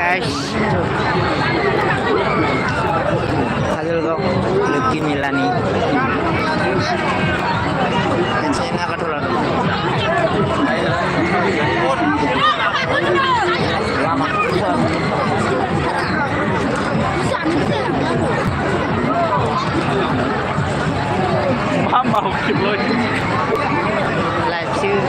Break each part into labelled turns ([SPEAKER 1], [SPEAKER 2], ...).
[SPEAKER 1] guys, Hazulgok Lucky Milani dan saya nak ketulan
[SPEAKER 2] mau kịp luôn
[SPEAKER 1] là chưa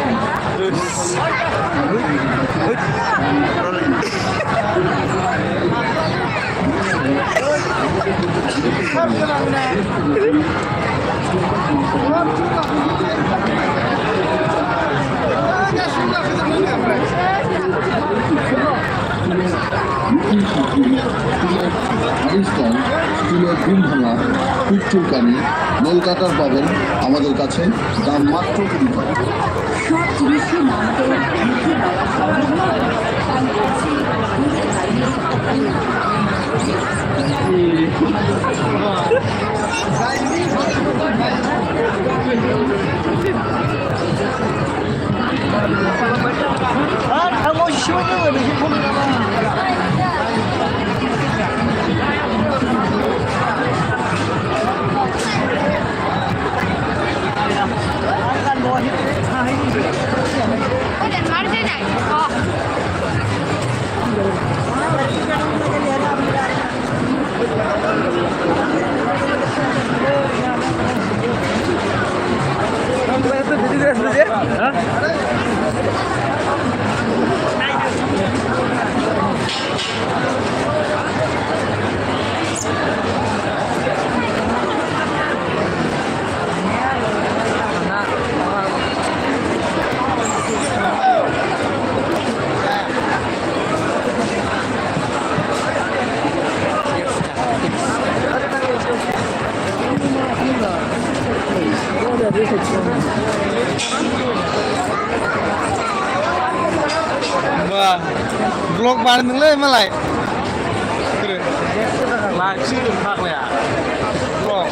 [SPEAKER 3] আরিস্তান স্টিলের বিল ভাঙা পিকচুরকানি nail কাটার পাবেন আমাদের কাছে দাম মাত্র 20 টাকা।
[SPEAKER 4] সব জিনিসই নামতে লিখে দেওয়া সম্ভব তাই কাছে
[SPEAKER 2] vlog bán đứng lên mà lại là chưa được thật này à vlog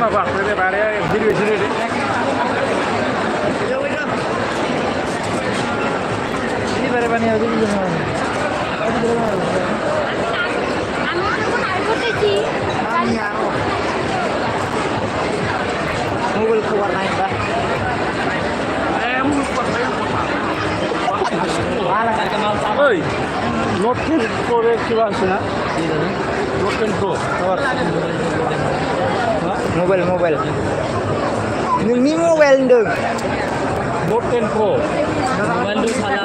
[SPEAKER 2] Pak, ini barangnya video sini deh. Ini barang-barangnya aja di sana.
[SPEAKER 1] Mobil keluar naik dah.
[SPEAKER 2] Oi, Note 10 Pro কিবা আছে না? Note 10 Pro.
[SPEAKER 1] Mobile. Ini mobile dong.
[SPEAKER 2] Note 10 Pro.
[SPEAKER 5] Mobile tu salah.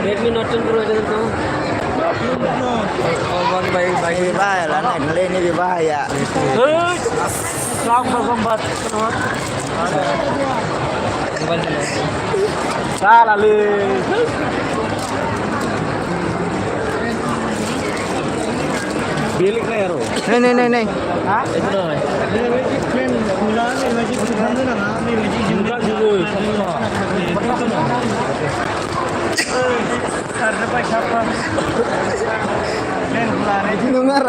[SPEAKER 5] Redmi Note 10 Pro aja tu.
[SPEAKER 1] Ngomong baik-baik bahaya lah, naik ini lebih bahaya.
[SPEAKER 2] Hei, sama sempat. Salah le. Bilik na yaro.
[SPEAKER 1] Nih.
[SPEAKER 2] Hah?
[SPEAKER 5] Itu dah.
[SPEAKER 2] Juga juga semua. Karena pak siapa? Nen bulan ini.
[SPEAKER 1] Dengar.